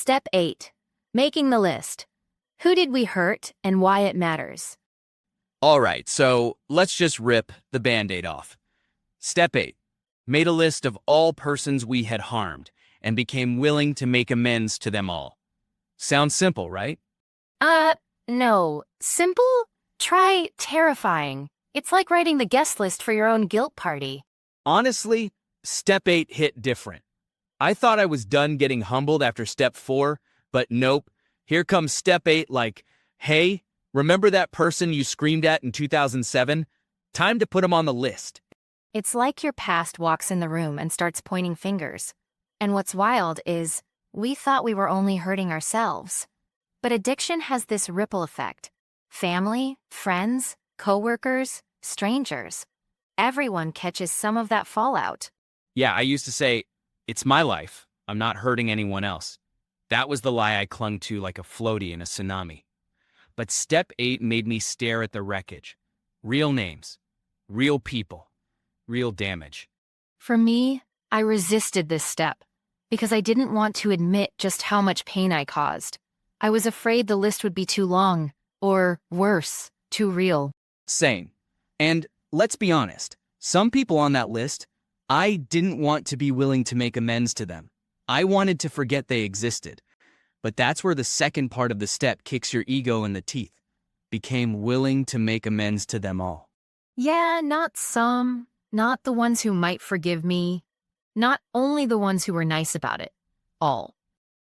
Step 8. Making the list. Who did we hurt and why it matters? All right, so let's just rip the Band-Aid off. Step 8. Made a list of all persons we had harmed and became willing to make amends to them all. Sounds simple, right? No. Simple? Try terrifying. It's like writing the guest list for your own guilt party. Honestly, Step 8 hit different. I thought I was done getting humbled after Step 4, but nope. Here comes Step 8 like, hey, remember that person you screamed at in 2007? Time to put them on the list. It's like your past walks in the room and starts pointing fingers. And what's wild is, we thought we were only hurting ourselves. But addiction has this ripple effect. Family, friends, coworkers, strangers. Everyone catches some of that fallout. Yeah, I used to say, it's my life. I'm not hurting anyone else. That was the lie I clung to like a floaty in a tsunami. But Step 8 made me stare at the wreckage. Real names, real people, real damage. For me, I resisted this step because I didn't want to admit just how much pain I caused. I was afraid the list would be too long, or worse, too real. Same. And let's be honest, some people on that list, I didn't want to be willing to make amends to them. I wanted to forget they existed. But that's where the second part of the step kicks your ego in the teeth. Became willing to make amends to them all. Yeah, not some, not the ones who might forgive me, not only the ones who were nice about it. All.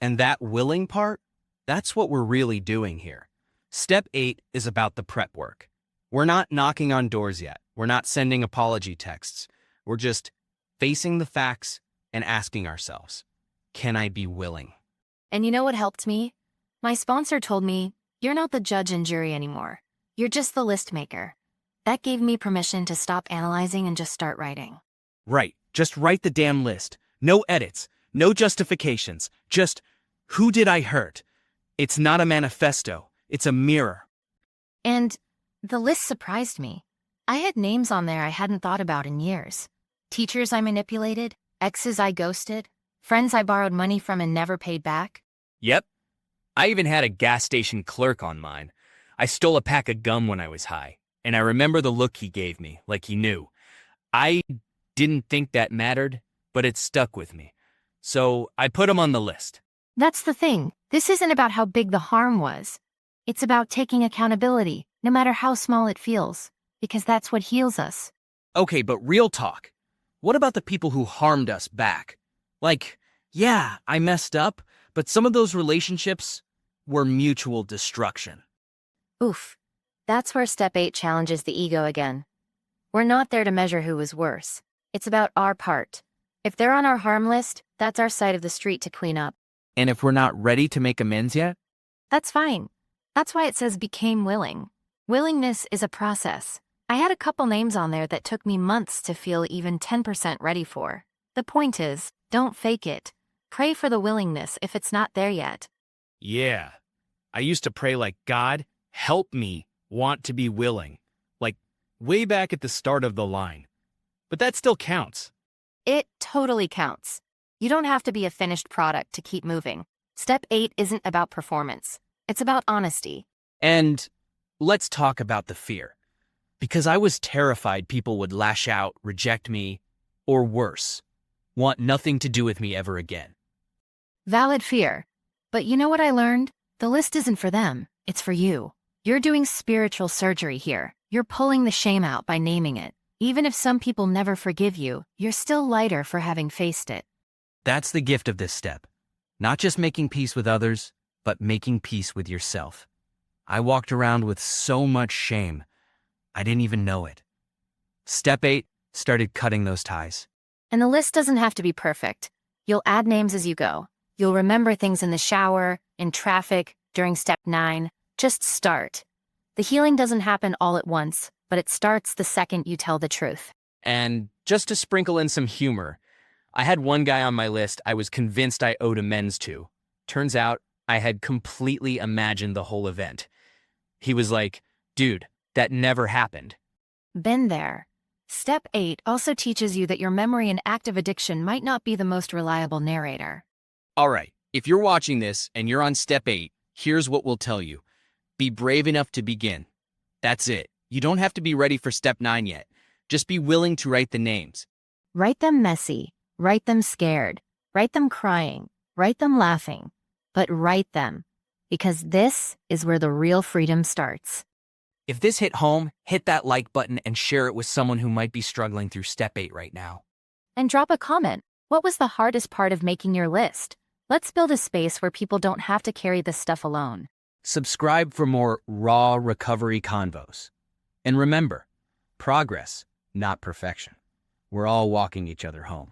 And that willing part, that's what we're really doing here. Step 8 is about the prep work. We're not knocking on doors yet. We're not sending apology texts. We're just facing the facts and asking ourselves, can I be willing? And you know what helped me? My sponsor told me, you're not the judge and jury anymore. You're just the list maker. That gave me permission to stop analyzing and just start writing. Right, just write the damn list. No edits, no justifications, just who did I hurt? It's not a manifesto, it's a mirror. And the list surprised me. I had names on there I hadn't thought about in years. Teachers I manipulated, exes I ghosted, friends I borrowed money from and never paid back. Yep. I even had a gas station clerk on mine. I stole a pack of gum when I was high, and I remember the look he gave me, like he knew. I didn't think that mattered, but it stuck with me. So I put him on the list. That's the thing. This isn't about how big the harm was. It's about taking accountability, no matter how small it feels, because that's what heals us. Okay, but real talk. What about the people who harmed us back? Like, yeah, I messed up, but some of those relationships were mutual destruction. Oof. That's where Step 8 challenges the ego again. We're not there to measure who was worse. It's about our part. If they're on our harm list, that's our side of the street to clean up. And if we're not ready to make amends yet? That's fine. That's why it says became willing. Willingness is a process. I had a couple names on there that took me months to feel even 10% ready for. The point is, don't fake it. Pray for the willingness if it's not there yet. Yeah. I used to pray like, God, help me want to be willing. Like, way back at the start of the line. But that still counts. It totally counts. You don't have to be a finished product to keep moving. Step 8 isn't about performance. It's about honesty. And let's talk about the fear. Because I was terrified people would lash out, reject me, or worse, want nothing to do with me ever again. Valid fear. But you know what I learned? The list isn't for them. It's for you. You're doing spiritual surgery here. You're pulling the shame out by naming it. Even if some people never forgive you, you're still lighter for having faced it. That's the gift of this step. Not just making peace with others, but making peace with yourself. I walked around with so much shame, I didn't even know it. Step 8 started cutting those ties. And the list doesn't have to be perfect. You'll add names as you go. You'll remember things in the shower, in traffic, during Step 9. Just start. The healing doesn't happen all at once, but it starts the second you tell the truth. And just to sprinkle in some humor, I had one guy on my list I was convinced I owed amends to. Turns out I had completely imagined the whole event. He was like, dude, that never happened. Been there. Step 8 also teaches you that your memory in active addiction might not be the most reliable narrator. All right, If you're watching this and you're on step 8, here's what we'll tell you. Be brave enough to begin. That's it. You don't have to be ready for step 9 yet. Just be willing to write the names. Write them messy, write them scared, write them crying, write them laughing, but write them, because this is where the real freedom starts. If this hit home, hit that like button and share it with someone who might be struggling through step 8 right now. And drop a comment. What was the hardest part of making your list? Let's build a space where people don't have to carry this stuff alone. Subscribe for more raw recovery convos. And remember, progress, not perfection. We're all walking each other home.